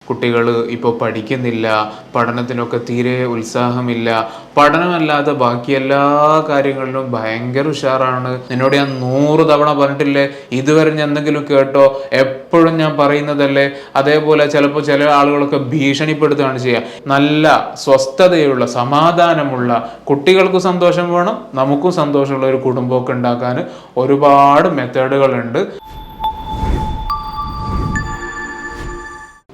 കുട്ടികൾ ഇപ്പോൾ പഠിക്കുന്നില്ല, പഠനത്തിനൊക്കെ തീരെ ഉത്സാഹമില്ല, പഠനമല്ലാതെ ബാക്കി എല്ലാ കാര്യങ്ങളിലും ഭയങ്കര ഉഷാറാണ്. നിന്നോട് ഞാൻ 100 തവണ പറഞ്ഞിട്ടില്ലേ, ഇതുവരെ ഞാൻ എന്തെങ്കിലും കേട്ടോ, എപ്പോഴും ഞാൻ പറയുന്നതല്ലേ. അതേപോലെ ചിലപ്പോൾ ചില ആളുകളൊക്കെ ഭീഷണിപ്പെടുത്തുകയാണ് ചെയ്യുക. നല്ല സ്വസ്ഥതയുള്ള സമാധാനമുള്ള, കുട്ടികൾക്ക് സന്തോഷം വേണം, നമുക്കും സന്തോഷമുള്ള ഒരു കുടുംബമൊക്കെ ഉണ്ടാക്കാൻ ഒരുപാട് മെത്തേഡുകളുണ്ട്.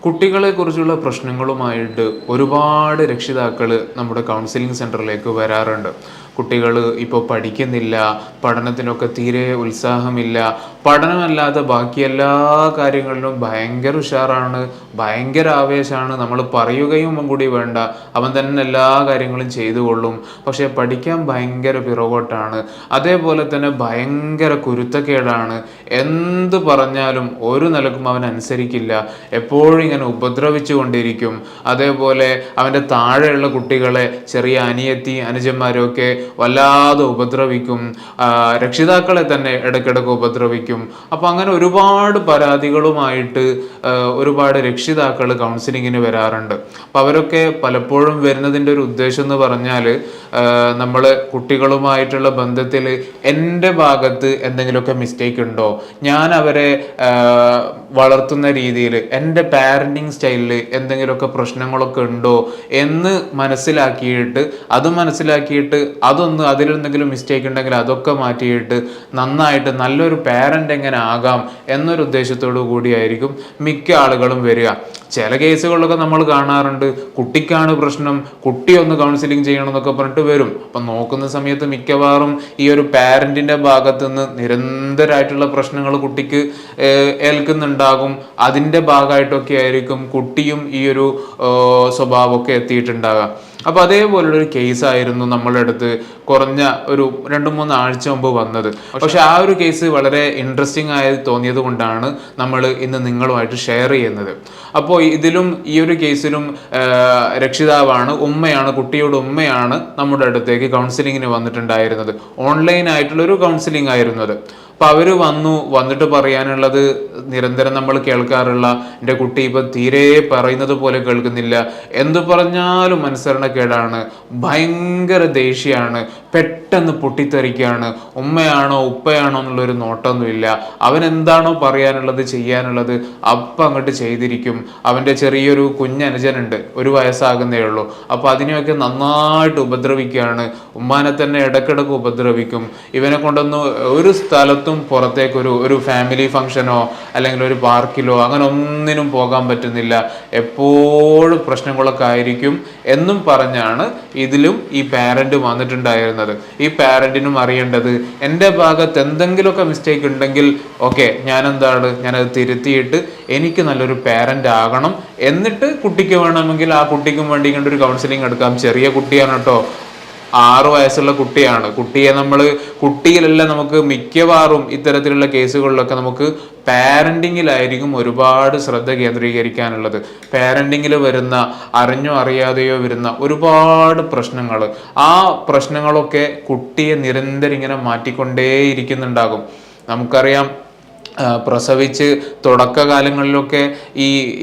കുട്ടികളെ കുറിച്ചുള്ള പ്രശ്നങ്ങളുമായിട്ട് ഒരുപാട് രക്ഷിതാക്കൾ നമ്മുടെ കൗൺസിലിംഗ് സെൻറ്ററിലേക്ക് വരാറുണ്ട്. കുട്ടികൾ ഇപ്പോൾ പഠിക്കുന്നില്ല, പഠനത്തിനൊക്കെ തീരെ ഉത്സാഹമില്ല, പഠനമല്ലാതെ ബാക്കി എല്ലാ കാര്യങ്ങളിലും ഭയങ്കര ഉഷാറാണ്, ഭയങ്കര ആവേശമാണ്, നമ്മൾ പറയുകയും കൂടി വേണ്ട, അവൻ തന്നെ എല്ലാ കാര്യങ്ങളും ചെയ്തു കൊള്ളും. പക്ഷേ പഠിക്കാൻ ഭയങ്കര പിറകോട്ടാണ്, അതേപോലെ തന്നെ ഭയങ്കര കുരുത്തക്കേടാണ്, എന്ത് പറഞ്ഞാലും ഒരു നിലക്കും അവൻ അനുസരിക്കില്ല, എപ്പോഴും ഇങ്ങനെ ഉപദ്രവിച്ചു കൊണ്ടിരിക്കും. അതേപോലെ അവൻ്റെ താഴെയുള്ള കുട്ടികളെ, ചെറിയ അനിയത്തി അനുജന്മാരൊക്കെ വല്ലാതെ ഉപദ്രവിക്കും, രക്ഷിതാക്കളെ തന്നെ ഇടയ്ക്കിടയ്ക്ക് ഉപദ്രവിക്കും. അപ്പം അങ്ങനെ ഒരുപാട് പരാതികളുമായിട്ട് ഒരുപാട് രക്ഷിതാക്കൾ കൗൺസിലിങ്ങിന് വരാറുണ്ട്. അപ്പം അവരൊക്കെ പലപ്പോഴും വരുന്നതിൻ്റെ ഒരു ഉദ്ദേശം എന്ന് പറഞ്ഞാൽ, നമ്മൾ കുട്ടികളുമായിട്ടുള്ള ബന്ധത്തിൽ എൻ്റെ ഭാഗത്ത് എന്തെങ്കിലുമൊക്കെ മിസ്റ്റേക്ക് ഉണ്ടോ, ഞാൻ അവരെ വളർത്തുന്ന രീതിയിൽ എൻ്റെ പാരൻറ്റിങ് സ്റ്റൈലിൽ എന്തെങ്കിലുമൊക്കെ പ്രശ്നങ്ങളൊക്കെ ഉണ്ടോ എന്ന് മനസ്സിലാക്കിയിട്ട് അതൊന്ന് അതിലെന്തെങ്കിലും മിസ്റ്റേക്ക് ഉണ്ടെങ്കിൽ അതൊക്കെ മാറ്റിയിട്ട് നന്നായിട്ട് നല്ലൊരു പാരൻ്റ് എങ്ങനെ ആകാം എന്നൊരു ഉദ്ദേശത്തോടു കൂടിയായിരിക്കും മിക്ക ആളുകളും വരിക. ചില കേസുകളിലൊക്കെ നമ്മൾ കാണാറുണ്ട്, കുട്ടിക്കാണ് പ്രശ്നം, കുട്ടി ഒന്ന് കൗൺസിലിംഗ് ചെയ്യണം എന്നൊക്കെ പറഞ്ഞിട്ട് വരും. അപ്പം നോക്കുന്ന സമയത്ത് മിക്കവാറും ഈ ഒരു പാരൻറ്റിൻ്റെ ഭാഗത്ത് നിന്ന് നിരന്തരമായിട്ടുള്ള പ്രശ്നങ്ങൾ കുട്ടിക്ക് ഏൽക്കുന്നുണ്ടാകും. അതിൻ്റെ ഭാഗമായിട്ടൊക്കെ ആയിരിക്കും കുട്ടിയും ഈ ഒരു സ്വഭാവമൊക്കെ എത്തിയിട്ടുണ്ടാകുക. അപ്പോൾ അതേപോലുള്ളൊരു കേസായിരുന്നു നമ്മളുടെ അടുത്ത് കുറഞ്ഞ ഒരു 2-3 ആഴ്ച മുമ്പ് വന്നത്. പക്ഷെ ആ ഒരു കേസ് വളരെ ഇൻട്രസ്റ്റിംഗ് ആയി തോന്നിയത് കൊണ്ടാണ് നമ്മൾ ഇന്ന് നിങ്ങളുമായിട്ട് ഷെയർ ചെയ്യുന്നത്. അപ്പോൾ ഇതിലും ഈ ഒരു കേസിലും രക്ഷിതാവാണ്, ഉമ്മയാണ്, കുട്ടിയുടെ ഉമ്മയാണ് നമ്മുടെ അടുത്തേക്ക് കൗൺസിലിങ്ങിന് വന്നിട്ടുണ്ടായിരുന്നത്. ഓൺലൈൻ ആയിട്ടുള്ളൊരു കൗൺസിലിംഗ് ആയിരുന്നത്. അപ്പം അവർ വന്നിട്ട് പറയാനുള്ളത് നിരന്തരം നമ്മൾ കേൾക്കാറുള്ള, എൻ്റെ കുട്ടി ഇപ്പം തീരെ പറയുന്നത് പോലെ കേൾക്കുന്നില്ല, എന്തു പറഞ്ഞാലും അനുസരണക്കേടാണ്, ഭയങ്കര ദേഷ്യമാണ്, പെട്ടെന്ന് പൊട്ടിത്തെറിക്കുകയാണ്, ഉമ്മയാണോ ഉപ്പയാണോ എന്നുള്ളൊരു നോട്ടമൊന്നുമില്ല, അവൻ എന്താണോ പറയാനുള്ളത് ചെയ്യാനുള്ളത് അപ്പം അങ്ങോട്ട് ചെയ്തിരിക്കും. അവൻ്റെ ചെറിയൊരു കുഞ്ഞനുജനുണ്ട്, 1 വയസ്സാകുന്നേ ഉള്ളൂ. അപ്പോൾ അതിനെയൊക്കെ നന്നായിട്ട് ഉപദ്രവിക്കുകയാണ്, ഉമ്മാനെ തന്നെ ഇടയ്ക്കിടയ്ക്ക് ഉപദ്രവിക്കും. ഇവനെ കൊണ്ടൊന്നും ഒരു സ്ഥലത്തും പുറത്തേക്ക് ഒരു ഫാമിലി ഫംഗ്ഷനോ അല്ലെങ്കിൽ ഒരു പാർക്കിലോ അങ്ങനെ ഒന്നിനും പോകാൻ പറ്റുന്നില്ല, എപ്പോഴും പ്രശ്നങ്ങളൊക്കെ ആയിരിക്കും എന്നും പറഞ്ഞാണ് ഇതിലും ഈ പാരന്റ് വന്നിട്ടുണ്ടായിരുന്നത്. ഈ പാരന്റിനും അറിയേണ്ടത്, എൻ്റെ ഭാഗത്ത് എന്തെങ്കിലുമൊക്കെ മിസ്റ്റേക്ക് ഉണ്ടെങ്കിൽ ഓക്കെ, ഞാനത് തിരുത്തിയിട്ട് എനിക്ക് നല്ലൊരു പാരന്റ് ആകണം, എന്നിട്ട് കുട്ടിക്ക് വേണമെങ്കിൽ ആ കുട്ടിക്കും വേണ്ടി കണ്ടൊരു കൗൺസിലിംഗ് എടുക്കാം. ചെറിയ കുട്ടിയാണ് കേട്ടോ, 6 വയസ്സുള്ള കുട്ടിയാണ്. കുട്ടിയിലല്ല നമുക്ക് മിക്കവാറും ഇത്തരത്തിലുള്ള കേസുകളിലൊക്കെ നമുക്ക് പാരന്റിങ്ങിലായിരിക്കും ഒരുപാട് ശ്രദ്ധ കേന്ദ്രീകരിക്കാനുള്ളത്. പാരന്റിങ്ങിൽ വരുന്ന, അറിഞ്ഞോ അറിയാതെയോ വരുന്ന ഒരുപാട് പ്രശ്നങ്ങൾ, ആ പ്രശ്നങ്ങളൊക്കെ കുട്ടിയെ നിരന്തരം ഇങ്ങനെ മാറ്റിക്കൊണ്ടേയിരിക്കുന്നുണ്ടാകും. നമുക്കറിയാം, പ്രസവിച്ച് തുടക്കകാലങ്ങളിലൊക്കെ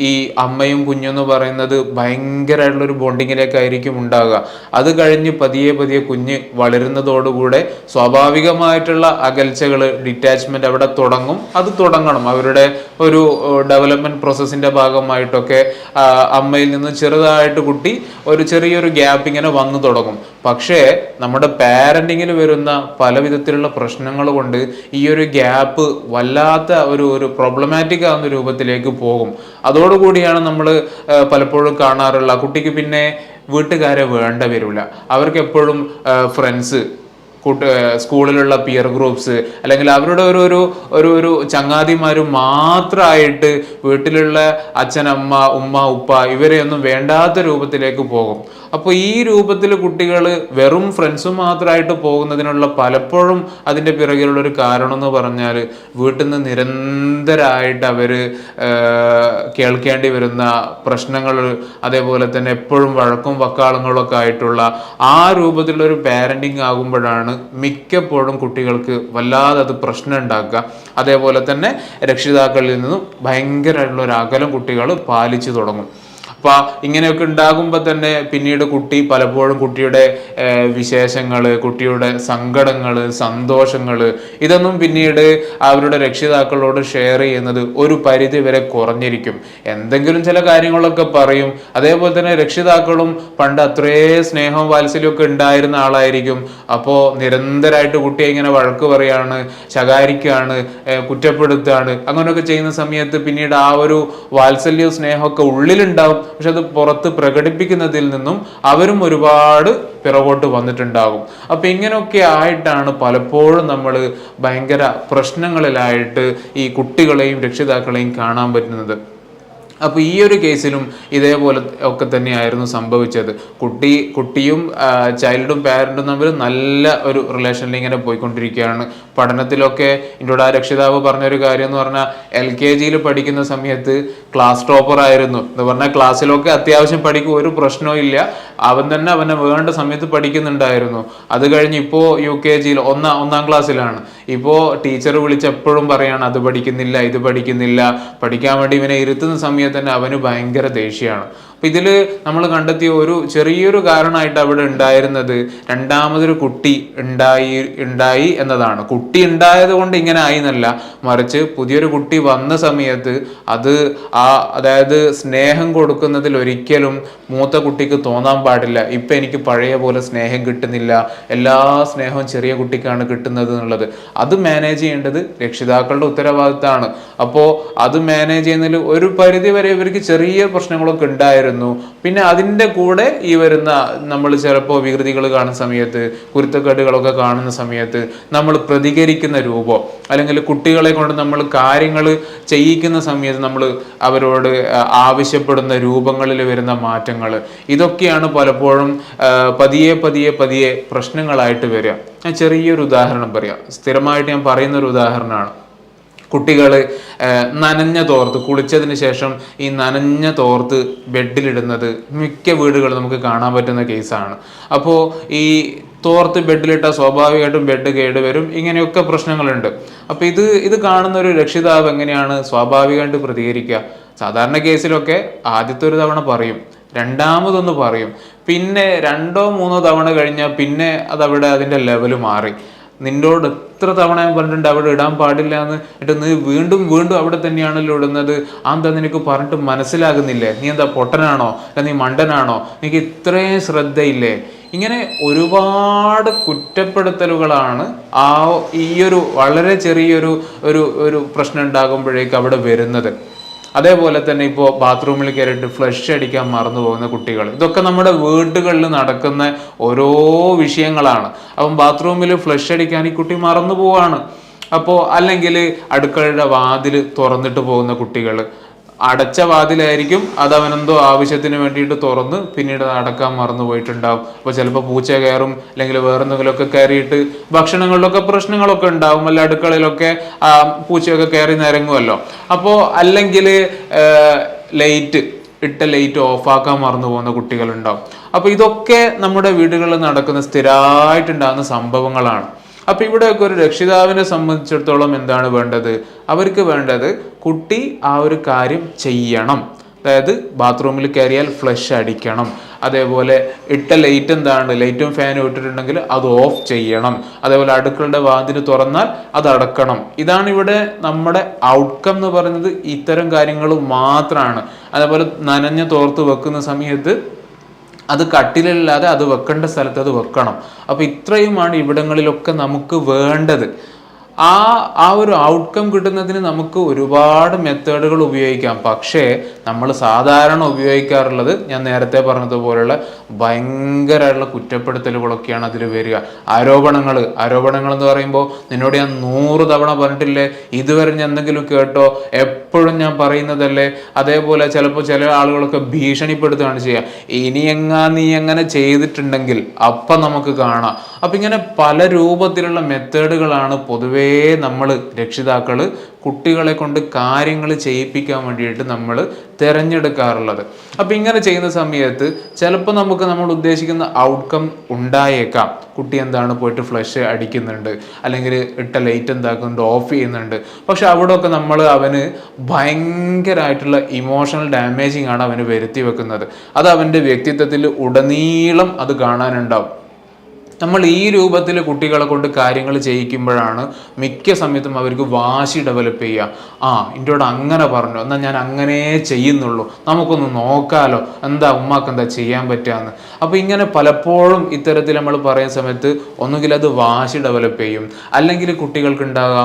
ഈ അമ്മയും കുഞ്ഞെന്ന് പറയുന്നത് ഭയങ്കരമായിട്ടുള്ളൊരു ബോണ്ടിങ്ങിലേക്കായിരിക്കും ഉണ്ടാകുക. അത് കഴിഞ്ഞ് പതിയെ പതിയെ കുഞ്ഞ് വളരുന്നതോടുകൂടെ സ്വാഭാവികമായിട്ടുള്ള അകൽച്ചകൾ, ഡിറ്റാച്ച്മെന്റ് അവിടെ തുടങ്ങും. അത് തുടങ്ങണം, അവരുടെ ഒരു ഡെവലപ്മെന്റ് പ്രോസസ്സിന്റെ ഭാഗമായിട്ടൊക്കെ അമ്മയിൽ നിന്ന് ചെറുതായിട്ട് കുട്ടി ഒരു ചെറിയൊരു ഗ്യാപ്പ് ഇങ്ങനെ വന്നു തുടങ്ങും. പക്ഷേ നമ്മുടെ പാരന്റിങ്ങിൽ വരുന്ന പല വിധത്തിലുള്ള പ്രശ്നങ്ങൾ കൊണ്ട് ഈ ഒരു ഗ്യാപ്പ് വല്ലാത്ത ഒരു പ്രോബ്ലമാറ്റിക് ആവുന്ന രൂപത്തിലേക്ക് പോകും. അതോടുകൂടിയാണ് നമ്മൾ പലപ്പോഴും കാണാറുള്ള, കുട്ടിക്ക് പിന്നെ വീട്ടുകാരെ വേണ്ട വരില്ല, അവർക്ക് എപ്പോഴും ഫ്രണ്ട്സ്, സ്കൂളിലുള്ള പിയർ ഗ്രൂപ്പ്സ് അല്ലെങ്കിൽ അവരുടെ ഒരു ചങ്ങാതിമാരും മാത്രമായിട്ട് വീട്ടിലുള്ള അച്ഛൻ, അമ്മ, ഉമ്മ, ഉപ്പ ഇവരെയൊന്നും വേണ്ടാത്ത രൂപത്തിലേക്ക് പോകും. അപ്പോൾ ഈ രൂപത്തിൽ കുട്ടികൾ വെറും ഫ്രണ്ട്സും മാത്രമായിട്ട് പോകുന്നതിനുള്ള പലപ്പോഴും അതിൻ്റെ പിറകിലുള്ള ഒരു കാരണം എന്ന് പറഞ്ഞാൽ, വീട്ടിൽ നിന്ന് നിരന്തരമായിട്ട് അവർ കേൾക്കേണ്ടി വരുന്ന പ്രശ്നങ്ങൾ, അതേപോലെ തന്നെ എപ്പോഴും വഴക്കും വക്കാളങ്ങളൊക്കെ ആയിട്ടുള്ള ആ രൂപത്തിലുള്ള ഒരു പാരന്റിങ് ആകുമ്പോഴാണ് തന്നെയാണ് മിക്കപ്പോഴും കുട്ടികൾക്ക് വല്ലാതെ അത് പ്രശ്നം ഉണ്ടാക്കുക. അതേപോലെ തന്നെ രക്ഷിതാക്കളിൽ നിന്നും ഭയങ്കരമായിട്ടുള്ള ഒരു അകലം കുട്ടികൾ പാലിച്ചു തുടങ്ങും. അപ്പൊ ഇങ്ങനെയൊക്കെ ഉണ്ടാകുമ്പോൾ തന്നെ പിന്നീട് കുട്ടി പലപ്പോഴും കുട്ടിയുടെ വിശേഷങ്ങൾ, കുട്ടിയുടെ സങ്കടങ്ങൾ, സന്തോഷങ്ങൾ ഇതൊന്നും പിന്നീട് അവരുടെ രക്ഷിതാക്കളോട് ഷെയർ ചെയ്യുന്നത് ഒരു പരിധി വരെ കുറഞ്ഞിരിക്കും. എന്തെങ്കിലും ചില കാര്യങ്ങളൊക്കെ പറയും. അതേപോലെ തന്നെ രക്ഷിതാക്കളും പണ്ട് അത്രേ സ്നേഹവും വാത്സല്യമൊക്കെ ഉണ്ടായിരുന്ന ആളായിരിക്കും. അപ്പോൾ നിരന്തരമായിട്ട് കുട്ടിയെ ഇങ്ങനെ വഴക്ക് പറയാണ്, ശകാരിക്കുകയാണ്, കുറ്റപ്പെടുത്തുകയാണ്. അങ്ങനെയൊക്കെ ചെയ്യുന്ന സമയത്ത് പിന്നീട് ആ ഒരു വാത്സല്യവും സ്നേഹമൊക്കെ ഉള്ളിലുണ്ടാവും. പക്ഷെ അത് പുറത്ത് പ്രകടിപ്പിക്കുന്നതിൽ നിന്നും അവരും ഒരുപാട് പിറകോട്ട് വന്നിട്ടുണ്ടാകും. അപ്പൊ ഇങ്ങനെയൊക്കെ ആയിട്ടാണ് പലപ്പോഴും നമ്മൾ ഭയങ്കര പ്രശ്നങ്ങളിലായിട്ട് ഈ കുട്ടികളെയും രക്ഷിതാക്കളെയും കാണാൻ പറ്റുന്നത്. അപ്പോൾ ഈ ഒരു കേസിലും ഇതേപോലെ ഒക്കെ തന്നെയായിരുന്നു സംഭവിച്ചത്. കുട്ടിയും ചൈൽഡും പാരൻറ്റും തമ്മിൽ നല്ല ഒരു റിലേഷനിൽ ഇങ്ങനെ പോയിക്കൊണ്ടിരിക്കുകയാണ്. പഠനത്തിലൊക്കെ എന്നോട് ആ രക്ഷിതാവ് പറഞ്ഞൊരു കാര്യം എന്ന് പറഞ്ഞാൽ LKG പഠിക്കുന്ന സമയത്ത് ക്ലാസ് ടോപ്പർ ആയിരുന്നു എന്ന് പറഞ്ഞാൽ ക്ലാസ്സിലൊക്കെ അത്യാവശ്യം പഠിക്കും, ഒരു പ്രശ്നവും ഇല്ല. അവൻ തന്നെ അവനെ വേണ്ട സമയത്ത് പഠിക്കുന്നുണ്ടായിരുന്നു. അത് കഴിഞ്ഞ് ഇപ്പോൾ UKG ഒന്നാം ക്ലാസ്സിലാണ്. ഇപ്പോൾ ടീച്ചർ വിളിച്ചെപ്പോഴും പറയാണ് അത് പഠിക്കുന്നില്ല, ഇത് പഠിക്കുന്നില്ല. പഠിക്കാൻ വേണ്ടി ഇവനെ ഇരുത്തുന്ന സമയത്ത് തന്നെ അവന് ഭയങ്കര ദേഷ്യമാണ്. അപ്പൊ ഇതില് നമ്മൾ കണ്ടെത്തിയ ഒരു ചെറിയൊരു കാരണമായിട്ട് അവിടെ ഉണ്ടായിരുന്നത് രണ്ടാമതൊരു കുട്ടി ഉണ്ടായി എന്നതാണ്. കുട്ടി ഉണ്ടായത് കൊണ്ട് ഇങ്ങനെ ആയി എന്നല്ല, മറിച്ച് പുതിയൊരു കുട്ടി വന്ന സമയത്ത് അതായത് സ്നേഹം കൊടുക്കുന്നതിൽ ഒരിക്കലും മൂത്ത കുട്ടിക്ക് തോന്നാൻ പാടില്ല ഇപ്പൊ എനിക്ക് പഴയ പോലെ സ്നേഹം കിട്ടുന്നില്ല, എല്ലാ സ്നേഹവും ചെറിയ കുട്ടിക്കാണ് കിട്ടുന്നത് എന്നുള്ളത്. അത് മാനേജ് ചെയ്യേണ്ടത് രക്ഷിതാക്കളുടെ ഉത്തരവാദിത്തമാണ്. അപ്പോൾ അത് മാനേജ് ചെയ്യുന്നതിൽ ഒരു പരിധി വരെ ഇവർക്ക് ചെറിയ പ്രശ്നങ്ങളൊക്കെ ഉണ്ടായിരുന്നു. പിന്നെ അതിൻ്റെ കൂടെ ഈ വരുന്ന നമ്മൾ ചിലപ്പോൾ വികൃതികൾ കാണുന്ന സമയത്ത്, കുരുത്തക്കേടുകളൊക്കെ കാണുന്ന സമയത്ത് നമ്മൾ പ്രതികരിക്കുന്ന രൂപം, അല്ലെങ്കിൽ കുട്ടികളെ കൊണ്ട് നമ്മൾ കാര്യങ്ങൾ ചെയ്യിക്കുന്ന സമയത്ത് നമ്മൾ അവരോട് ആവശ്യപ്പെടുന്ന രൂപങ്ങളിൽ വരുന്ന മാറ്റങ്ങൾ, ഇതൊക്കെയാണ് പലപ്പോഴും പതിയെ പ്രശ്നങ്ങളായിട്ട് വരിക. ഞാൻ ചെറിയൊരു ഉദാഹരണം പറയാം. സ്ഥിരമായിട്ട് ഞാൻ പറയുന്ന ഒരു ഉദാഹരണമാണ്. കുട്ടികൾ നനഞ്ഞ തോർത്ത്, കുളിച്ചതിന് ശേഷം ഈ നനഞ്ഞ തോർത്ത് ബെഡിലിടുന്നത് മിക്ക വീടുകളും നമുക്ക് കാണാൻ പറ്റുന്ന കേസാണ്. അപ്പോൾ ഈ തോർത്ത് ബെഡിലിട്ടാൽ സ്വാഭാവികമായിട്ടും ബെഡ് കേടുവരും, ഇങ്ങനെയൊക്കെ പ്രശ്നങ്ങളുണ്ട്. അപ്പോൾ ഇത് കാണുന്ന ഒരു രക്ഷിതാവ് എങ്ങനെയാണ് സ്വാഭാവികമായിട്ട് പ്രതികരിക്കുക? സാധാരണ കേസിലൊക്കെ ആദ്യത്തെ ഒരു തവണ പറയും, രണ്ടാമതൊന്ന് പറയും, പിന്നെ 2-3 തവണ കഴിഞ്ഞാൽ പിന്നെ അതവിടെ അതിൻ്റെ ലെവല് മാറി. നിന്നോട് എത്ര തവണ ഞാൻ പറഞ്ഞിട്ടുണ്ട് അവിടെ ഇടാൻ പാടില്ല എന്ന്, എന്നിട്ട് നീ വീണ്ടും അവിടെ തന്നെയാണല്ലോ ഇടുന്നത്. എന്താ നിനക്ക് പറഞ്ഞിട്ട് മനസ്സിലാകുന്നില്ലേ? നീ എന്താ പൊട്ടനാണോ? അല്ല നീ മണ്ടനാണോ? നിനക്ക് ഇത്രയും ശ്രദ്ധയില്ലേ? ഇങ്ങനെ ഒരുപാട് കുറ്റപ്പെടുത്തലുകളാണ് ഈ ഒരു വളരെ ചെറിയൊരു ഒരു പ്രശ്നം ഉണ്ടാകുമ്പോഴേക്ക് അവിടെ വരുന്നത്. അതേപോലെ തന്നെ ഇപ്പോൾ ബാത്റൂമിൽ കയറിയിട്ട് ഫ്ലഷ് അടിക്കാൻ മറന്നു പോകുന്ന കുട്ടികൾ, ഇതൊക്കെ നമ്മുടെ വീടുകളിൽ നടക്കുന്ന ഓരോ വിഷയങ്ങളാണ്. അപ്പം ബാത്റൂമിൽ ഫ്ലഷ് അടിക്കാൻ ഈ കുട്ടി മറന്നു പോവാണ്. അപ്പോൾ അല്ലെങ്കിൽ അടുക്കളയുടെ വാതിൽ തുറന്നിട്ട് പോകുന്ന കുട്ടികൾ, അടച്ച വാതിലായിരിക്കും, അത് അവനെന്തോ ആവശ്യത്തിന് വേണ്ടിയിട്ട് തുറന്ന് പിന്നീട് അടക്കാൻ മറന്നു പോയിട്ടുണ്ടാവും. അപ്പോൾ ചിലപ്പോൾ പൂച്ച കയറും, അല്ലെങ്കിൽ വേറെ എന്തെങ്കിലുമൊക്കെ കയറിയിട്ട് ഭക്ഷണങ്ങളിലൊക്കെ പ്രശ്നങ്ങളൊക്കെ ഉണ്ടാവും, അല്ല അടുക്കളയിലൊക്കെ പൂച്ചയൊക്കെ കയറി നിരങ്ങുമല്ലോ. അപ്പോൾ അല്ലെങ്കിൽ ലൈറ്റ് ഓഫാക്കാൻ മറന്നു പോകുന്ന കുട്ടികളുണ്ടാവും. അപ്പോൾ ഇതൊക്കെ നമ്മുടെ വീടുകളിൽ നടക്കുന്ന സ്ഥിരമായിട്ടുണ്ടാകുന്ന സംഭവങ്ങളാണ്. അപ്പൊ ഇവിടെയൊക്കെ ഒരു രക്ഷിതാവിനെ സംബന്ധിച്ചിടത്തോളം എന്താണ് വേണ്ടത്? അവർക്ക് വേണ്ടത് കുട്ടി ആ ഒരു കാര്യം ചെയ്യണം. അതായത് ബാത്റൂമിൽ കയറിയാൽ ഫ്ലഷ് അടിക്കണം. അതേപോലെ ഇട്ട ലൈറ്റ് ലൈറ്റും ഫാനും ഇട്ടിട്ടുണ്ടെങ്കിൽ അത് ഓഫ് ചെയ്യണം. അതേപോലെ അടുക്കളുടെ വാതിൽ തുറന്നാൽ അത് അടക്കണം. ഇതാണ് ഇവിടെ നമ്മുടെ ഔട്ട്കം എന്ന് പറയുന്നത്. ഇത്തരം കാര്യങ്ങൾ മാത്രമാണ്. അതേപോലെ നനഞ്ഞ തോർത്ത് വെക്കുന്ന സമയത്ത് അത് കട്ടിലല്ലാതെ അത് വെക്കേണ്ട സ്ഥലത്ത് അത് വെക്കണം. അപ്പൊ ഇത്രയുമാണ് ഇവിടങ്ങളിലൊക്കെ നമുക്ക് വേണ്ടത്. ആ ഒരു ഔട്ട്കം കിട്ടുന്നതിന് നമുക്ക് ഒരുപാട് മെത്തേഡുകൾ ഉപയോഗിക്കാം. പക്ഷേ നമ്മൾ സാധാരണ ഉപയോഗിക്കാറുള്ളത് ഞാൻ നേരത്തെ പറഞ്ഞതുപോലുള്ള ഭയങ്കരമായിട്ടുള്ള കുറ്റപ്പെടുത്തലുകളൊക്കെയാണ് അതിൽ വരിക. ആരോപണങ്ങൾ എന്ന് പറയുമ്പോൾ നിന്നോട് ഞാൻ 100 തവണ പറഞ്ഞിട്ടില്ലേ, ഇതുവരെ ഞാൻ എന്തെങ്കിലും കേട്ടോ, എപ്പോഴും ഞാൻ പറയുന്നതല്ലേ. അതേപോലെ ചിലപ്പോൾ ചില ആളുകളൊക്കെ ഭീഷണിപ്പെടുത്തുകയാണ് ചെയ്യുക. നീ എങ്ങനെ ചെയ്തിട്ടുണ്ടെങ്കിൽ അപ്പം നമുക്ക് കാണാം. അപ്പം ഇങ്ങനെ പല രൂപത്തിലുള്ള മെത്തേഡുകളാണ് പൊതുവേ നമ്മൾ രക്ഷിതാക്കൾ കുട്ടികളെ കൊണ്ട് കാര്യങ്ങൾ ചെയ്യിപ്പിക്കാൻ വേണ്ടിയിട്ട് നമ്മൾ തിരഞ്ഞെടുക്കാറുള്ളത്. അപ്പം ഇങ്ങനെ ചെയ്യുന്ന സമയത്ത് ചിലപ്പോൾ നമുക്ക് നമ്മൾ ഉദ്ദേശിക്കുന്ന ഔട്ട്കം ഉണ്ടായേക്കാം. കുട്ടി എന്താണ് പോയിട്ട് ഫ്ലഷ് അടിക്കുന്നുണ്ട്, അല്ലെങ്കിൽ ഇട്ട ലൈറ്റ് എന്താക്കുന്നുണ്ട്, ഓഫ് ചെയ്യുന്നുണ്ട്. പക്ഷെ അവിടെയൊക്കെ നമ്മൾ അവന് ഭയങ്കരമായിട്ടുള്ള ഇമോഷണൽ ഡാമേജിങ് ആണ് അവന് വരുത്തി വെക്കുന്നത്. അത് അവൻ്റെ വ്യക്തിത്വത്തിൽ ഉടനീളം അത് കാണാനുണ്ടാവും. നമ്മൾ ഈ രൂപത്തിൽ കുട്ടികളെ കൊണ്ട് കാര്യങ്ങൾ ചെയ്യിക്കുമ്പോഴാണ് മിക്ക സമയത്തും അവർക്ക് വാശി ഡെവലപ്പ് ചെയ്യുക. എന്നോട് അങ്ങനെ പറഞ്ഞു, എന്നാൽ ഞാൻ അങ്ങനെ ചെയ്യുന്നുള്ളൂ, നമുക്കൊന്ന് നോക്കാലോ, എന്താ ഉമ്മാക്ക് എന്താ ചെയ്യാൻ പറ്റുകയെന്ന്. അപ്പോൾ ഇങ്ങനെ പലപ്പോഴും ഇത്തരത്തിൽ നമ്മൾ പറയുന്ന സമയത്ത് ഒന്നുകിൽ അത് വാശി ഡെവലപ്പ് ചെയ്യും, അല്ലെങ്കിൽ കുട്ടികൾക്ക് ഉണ്ടാകുക,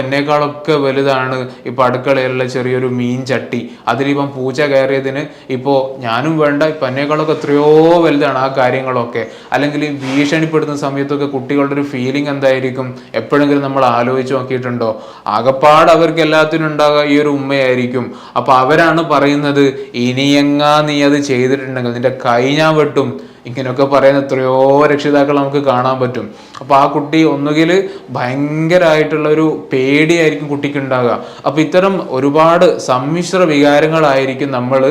എന്നേക്കാളൊക്കെ വലുതാണ് ഇപ്പോൾ അടുക്കളയിലുള്ള ചെറിയൊരു മീൻ ചട്ടി, അതിലിപ്പം പൂച്ച കയറിയതിന് ഇപ്പോൾ ഞാനും വേണ്ട, ഇപ്പം എന്നേക്കാളൊക്കെ എത്രയോ വലുതാണ് ആ കാര്യങ്ങളൊക്കെ. അല്ലെങ്കിൽ ഭീഷണിപ്പെടുത്തുന്ന സമയത്തൊക്കെ കുട്ടികളുടെ ഒരു ഫീലിംഗ് എന്തായിരിക്കും? എപ്പോഴെങ്കിലും നമ്മൾ ആലോചിച്ച് നോക്കിയിട്ടുണ്ടോ? ആകപ്പാട് അവർക്ക് എല്ലാത്തിനും ഉണ്ടാകുക ഈ ഒരു ഉമ്മയായിരിക്കും. അപ്പൊ അവരാണ് പറയുന്നത്, ഇനിയെങ്ങാ നീ അത് ചെയ്തിട്ടുണ്ടെങ്കിൽ നിന്റെ കൈ ഞാൻ വെട്ടും. ഇങ്ങനെയൊക്കെ പറയുന്ന എത്രയോ രക്ഷിതാക്കൾ നമുക്ക് കാണാൻ പറ്റും. അപ്പോൾ ആ കുട്ടി ഒന്നുകിൽ ഭയങ്കരമായിട്ടുള്ള ഒരു പേടിയായിരിക്കും കുട്ടിക്ക് ഉണ്ടാകുക. അപ്പോൾ ഇത്തരം ഒരുപാട് സമ്മിശ്ര വികാരങ്ങളായിരിക്കും നമ്മൾ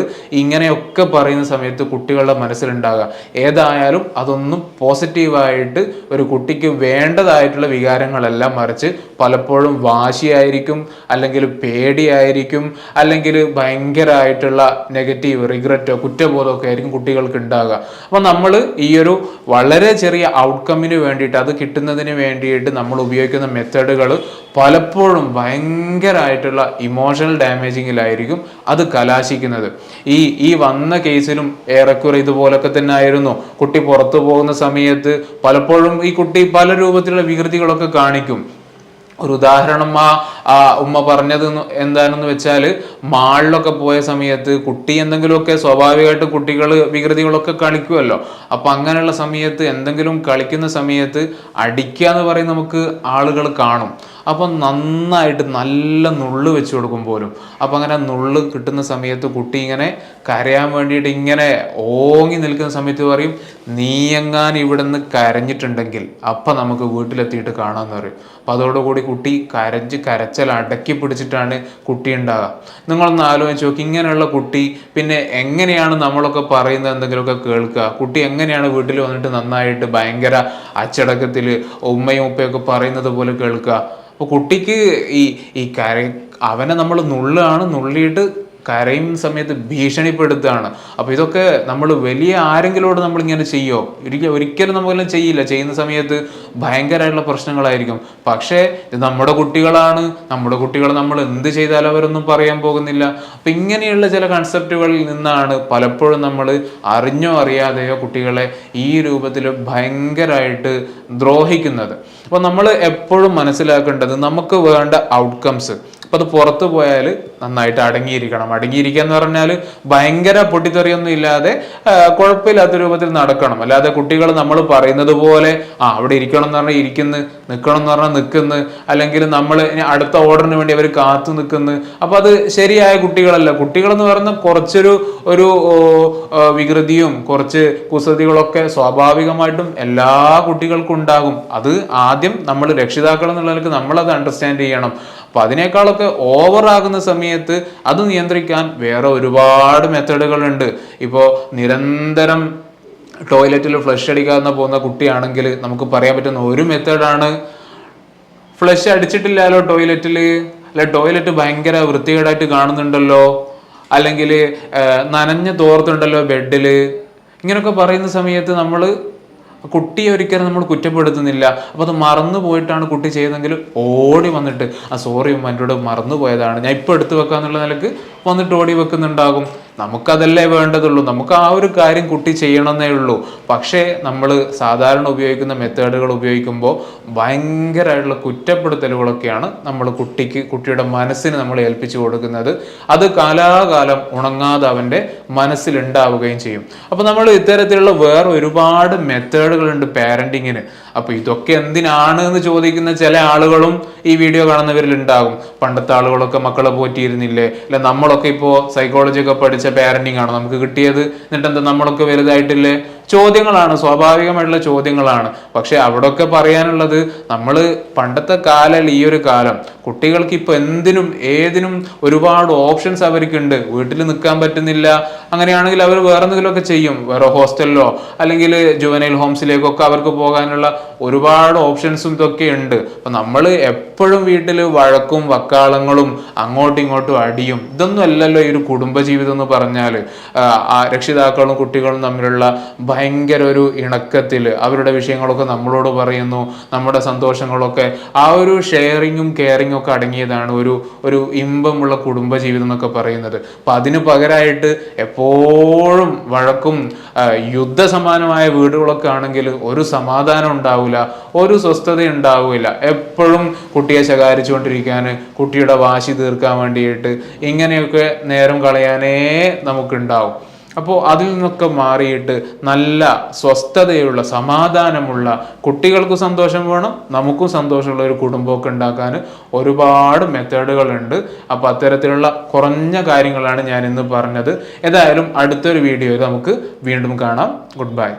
ഇങ്ങനെയൊക്കെ പറയുന്ന സമയത്ത് കുട്ടികളുടെ മനസ്സിലുണ്ടാകുക. ഏതായാലും അതൊന്നും പോസിറ്റീവായിട്ട് ഒരു കുട്ടിക്ക് വേണ്ടതായിട്ടുള്ള വികാരങ്ങളെല്ലാം മറിച്ച് പലപ്പോഴും വാശിയായിരിക്കും, അല്ലെങ്കിൽ പേടിയായിരിക്കും, അല്ലെങ്കിൽ ഭയങ്കരമായിട്ടുള്ള നെഗറ്റീവ് റിഗ്രറ്റോ കുറ്റബോധമൊക്കെ ആയിരിക്കും കുട്ടികൾക്ക് ഉണ്ടാകുക. അപ്പം നമ്മൾ ഈ ഒരു വളരെ ചെറിയ ഔട്ട്കമ്മിന് വേണ്ടിയിട്ട്, അത് കിട്ടുന്നതിന് വേണ്ടിയിട്ട് നമ്മൾ ഉപയോഗിക്കുന്ന മെത്തേഡുകൾ പലപ്പോഴും ഭയങ്കരമായിട്ടുള്ള ഇമോഷണൽ ഡാമേജിങ്ങിലായിരിക്കും അത് കലാശിക്കുന്നത്. ഈ വന്ന കേസിലും ഏറെക്കുറെ ഇതുപോലൊക്കെ തന്നെ ആയിരുന്നു. കുട്ടി പുറത്തു പോകുന്ന സമയത്ത് പലപ്പോഴും ഈ കുട്ടി പല രൂപത്തിലുള്ള വികൃതികളൊക്കെ കാണിക്കും. ഒരു ഉദാഹരണം ഉമ്മ പറഞ്ഞത് എന്താണെന്ന് വെച്ചാൽ, മാളിലൊക്കെ പോയ സമയത്ത് കുട്ടി എന്തെങ്കിലുമൊക്കെ സ്വാഭാവികമായിട്ട് കുട്ടികൾ വികൃതികളൊക്കെ കളിക്കുമല്ലോ. അപ്പം അങ്ങനെയുള്ള സമയത്ത് എന്തെങ്കിലും കളിക്കുന്ന സമയത്ത് അടിക്കുക എന്ന് പറയും നമുക്ക് ആളുകൾ കാണും. അപ്പം നന്നായിട്ട് നല്ല നുള്ള് വെച്ച് കൊടുക്കും പോലും. അപ്പം അങ്ങനെ നുള്ള് കിട്ടുന്ന സമയത്ത് കുട്ടി ഇങ്ങനെ കരയാൻ വേണ്ടിയിട്ട് ഇങ്ങനെ ഓങ്ങി നിൽക്കുന്ന സമയത്ത് പറയും, നീ എങ്ങാൻ ഇവിടെ നിന്ന് കരഞ്ഞിട്ടുണ്ടെങ്കിൽ അപ്പം നമുക്ക് വീട്ടിലെത്തിയിട്ട് കാണാമെന്ന് പറയും. അപ്പം അതോടുകൂടി കുട്ടി കരച്ചൽ അടക്കി പിടിച്ചിട്ടാണ് കുട്ടി ഉണ്ടാകുക. നിങ്ങളൊന്ന് ആലോചിച്ച് നോക്കി, ഇങ്ങനെയുള്ള കുട്ടി പിന്നെ എങ്ങനെയാണ് നമ്മളൊക്കെ പറയുന്നത് എന്തെങ്കിലുമൊക്കെ കേൾക്കുക? കുട്ടി എങ്ങനെയാണ് വീട്ടിൽ വന്നിട്ട് നന്നായിട്ട് ഭയങ്കര അച്ചടക്കത്തിൽ ഉമ്മയും ഉപ്പയൊക്കെ പറയുന്നത് പോലെ കേൾക്കുക? അപ്പോൾ കുട്ടിക്ക് ഈ അവനെ നമ്മൾ നുള്ളിയിട്ട് കരയുന്ന സമയത്ത് ഭീഷണിപ്പെടുത്തുകയാണ്. അപ്പോൾ ഇതൊക്കെ നമ്മൾ വലിയ ആരെങ്കിലോട് നമ്മളിങ്ങനെ ചെയ്യോ? ഒരിക്കലും നമ്മളെല്ലാം ചെയ്യില്ല. ചെയ്യുന്ന സമയത്ത് ഭയങ്കരമായിട്ടുള്ള പ്രശ്നങ്ങളായിരിക്കും. പക്ഷേ ഇത് നമ്മുടെ കുട്ടികളാണ്, നമ്മുടെ കുട്ടികൾ നമ്മൾ എന്ത് ചെയ്താലും അവരൊന്നും പറയാൻ പോകുന്നില്ല. അപ്പം ഇങ്ങനെയുള്ള ചില കൺസെപ്റ്റുകളിൽ നിന്നാണ് പലപ്പോഴും നമ്മൾ അറിഞ്ഞോ അറിയാതെയോ കുട്ടികളെ ഈ രൂപത്തിൽ ഭയങ്കരമായിട്ട് ദ്രോഹിക്കുന്നത്. അപ്പോൾ നമ്മൾ എപ്പോഴും മനസ്സിലാക്കേണ്ടത്, നമുക്ക് വേണ്ട ഔട്ട്കംസ്, അപ്പം അത് പുറത്തു പോയാൽ നന്നായിട്ട് അടങ്ങിയിരിക്കുക എന്ന് പറഞ്ഞാൽ ഭയങ്കര പൊട്ടിത്തെറിയൊന്നും ഇല്ലാതെ കുഴപ്പമില്ലാത്ത രൂപത്തിൽ നടക്കണം. അല്ലാതെ കുട്ടികൾ നമ്മൾ പറയുന്നത് പോലെ അവിടെ ഇരിക്കണം എന്ന് പറഞ്ഞാൽ നിൽക്കണം എന്ന് പറഞ്ഞാൽ നിൽക്കുന്നു, അല്ലെങ്കിൽ നമ്മൾ അടുത്ത ഓർഡറിന് വേണ്ടി അവർ കാത്തു നിൽക്കുന്നു. അപ്പം അത് ശരിയായ കുട്ടികളല്ല. കുട്ടികളെന്ന് പറയുന്ന കുറച്ചൊരു വികൃതിയും കുറച്ച് കുസൃതികളൊക്കെ സ്വാഭാവികമായിട്ടും എല്ലാ കുട്ടികൾക്കും ഉണ്ടാകും. അത് ആദ്യം നമ്മൾ രക്ഷിതാക്കൾ എന്നുള്ളവർക്ക് നമ്മളത് അണ്ടർസ്റ്റാൻഡ് ചെയ്യണം. അപ്പം അതിനേക്കാളൊക്കെ ഓവറാകുന്ന സമയത്ത് അത് നിയന്ത്രിക്കാൻ വേറെ ഒരുപാട് മെത്തേഡുകളുണ്ട്. ഇപ്പോൾ നിരന്തരം ടോയ്ലറ്റിൽ ഫ്ലഷ് അടിക്കാതെ പോകുന്ന കുട്ടിയാണെങ്കിൽ നമുക്ക് പറയാൻ പറ്റുന്ന ഒരു മെത്തേഡാണ്, ഫ്ലഷ് അടിച്ചിട്ടില്ലല്ലോ ടോയ്ലറ്റിൽ, അല്ലെ ടോയ്ലറ്റ് ഭയങ്കര വൃത്തികേടായിട്ട് കാണുന്നുണ്ടല്ലോ, അല്ലെങ്കിൽ നനഞ്ഞ തോർത്തുണ്ടല്ലോ ബെഡിൽ. ഇങ്ങനെയൊക്കെ പറയുന്ന സമയത്ത് നമ്മൾ കുട്ടിയെ ഒരിക്കലും നമ്മൾ കുറ്റപ്പെടുത്തുന്നില്ല. അപ്പോൾ അത് മറന്നു പോയിട്ടാണ് കുട്ടി ചെയ്തെങ്കിൽ ഓടി വന്നിട്ട് സോറി ഉമ്മ, എന്നോട് മറന്നു പോയതാണ്, ഞാൻ ഇപ്പോൾ എടുത്തു വെക്കാന്നുള്ള നിലക്ക് വന്നിട്ട് ഓടി വെക്കുന്നുണ്ടാകും. നമുക്കതല്ലേ വേണ്ടതുള്ളൂ, നമുക്ക് ആ ഒരു കാര്യം കുട്ടി ചെയ്യണമെന്നേ ഉള്ളൂ. പക്ഷേ നമ്മൾ സാധാരണ ഉപയോഗിക്കുന്ന മെത്തേഡുകൾ ഉപയോഗിക്കുമ്പോൾ ഭയങ്കരമായിട്ടുള്ള കുറ്റപ്പെടുത്തലുകളൊക്കെയാണ് നമ്മൾ കുട്ടിയുടെ മനസ്സിന് നമ്മൾ ഏൽപ്പിച്ചു കൊടുക്കുന്നത്. അത് കാലാകാലം ഉണങ്ങാതെ അവൻ്റെ മനസ്സിലുണ്ടാവുകയും ചെയ്യും. അപ്പോൾ നമ്മൾ ഇത്തരത്തിലുള്ള വേറെ ഒരുപാട് മെത്തേഡുകളുണ്ട് പാരന്റിങ്ങിന്. അപ്പോൾ ഇതൊക്കെ എന്തിനാണ് എന്ന് ചോദിക്കുന്ന ചില ആളുകളും ഈ വീഡിയോ കാണുന്നവരിൽ ഉണ്ടാകും. പണ്ടത്തെ ആളുകളൊക്കെ മക്കളെ പോറ്റിയിരുന്നില്ലേ, അല്ലെ നമ്മളൊക്കെ ഇപ്പോൾ സൈക്കോളജി ഒക്കെ പഠിച്ച പാരന്റിങ് ആണ് നമുക്ക് കിട്ടിയത്, എന്നിട്ട് എന്താ നമ്മളൊക്കെ വലുതായിട്ടില്ലേ? ചോദ്യങ്ങളാണ്, സ്വാഭാവികമായിട്ടുള്ള ചോദ്യങ്ങളാണ്. പക്ഷെ അവിടെയൊക്കെ പറയാനുള്ളത്, നമ്മൾ പണ്ടത്തെ കാലം ഈ ഒരു കാലം, കുട്ടികൾക്ക് ഇപ്പൊ എന്തിനും ഏതിനും ഒരുപാട് ഓപ്ഷൻസ് അവർക്കുണ്ട്. വീട്ടിൽ നിൽക്കാൻ പറ്റുന്നില്ല, അങ്ങനെയാണെങ്കിൽ അവർ വേറെ എന്തെങ്കിലുമൊക്കെ ചെയ്യും, വേറെ ഹോസ്റ്റലിലോ അല്ലെങ്കിൽ ജുവനൈൽ ഹോംസിലേക്കൊക്കെ അവർക്ക് പോകാനുള്ള ഒരുപാട് ഓപ്ഷൻസും ഇതൊക്കെ ഉണ്ട്. അപ്പൊ നമ്മൾ എപ്പോഴും വീട്ടിൽ വഴക്കും വക്കാളങ്ങളും അങ്ങോട്ടും ഇങ്ങോട്ടും അടിയും ഇതൊന്നും അല്ലല്ലോ ഈ ഒരു കുടുംബജീവിതം എന്ന് പറഞ്ഞാൽ. രക്ഷിതാക്കളും കുട്ടികളും തമ്മിലുള്ള ഭയങ്കര ഒരു ഇണക്കത്തിൽ അവരുടെ വിഷയങ്ങളൊക്കെ നമ്മളോട് പറയുന്നു, നമ്മുടെ സന്തോഷങ്ങളൊക്കെ ആ ഒരു ഷെയറിങ്ങും കെയറിങ്ങും ഒക്കെ അടങ്ങിയതാണ് ഒരു ഇമ്പമുള്ള കുടുംബജീവിതം എന്നൊക്കെ പറയുന്നത്. അപ്പൊ അതിന് പകരമായിട്ട് എപ്പോഴും വഴക്കും യുദ്ധസമാനമായ വീടുകളൊക്കെ ആണെങ്കിൽ ഒരു സമാധാനം ഉണ്ടാവില്ല, ഒരു സ്വസ്ഥത ഉണ്ടാവില്ല. എപ്പോഴും കുട്ടിയെ ശകാരിച്ചുകൊണ്ടിരിക്കാൻ, കുട്ടിയുടെ വാശി തീർക്കാൻ വേണ്ടിയിട്ട് ഇങ്ങനെയൊക്കെ നേരം കളയാനേ നമുക്കുണ്ടാവും. അപ്പോൾ അതിൽ നിന്നൊക്കെ മാറിയിട്ട് നല്ല സ്വസ്ഥതയുള്ള സമാധാനമുള്ള, കുട്ടികൾക്ക് സന്തോഷം വേണം, നമുക്കും സന്തോഷമുള്ള ഒരു കുടുംബമൊക്കെ ഉണ്ടാക്കാൻ ഒരുപാട് മെത്തേഡുകളുണ്ട്. അപ്പോൾ അത്തരത്തിലുള്ള കുറഞ്ഞ കാര്യങ്ങളാണ് ഞാൻ ഇന്ന് പറഞ്ഞത്. ഏതായാലും അടുത്തൊരു വീഡിയോയിൽ നമുക്ക് വീണ്ടും കാണാം. Good bye.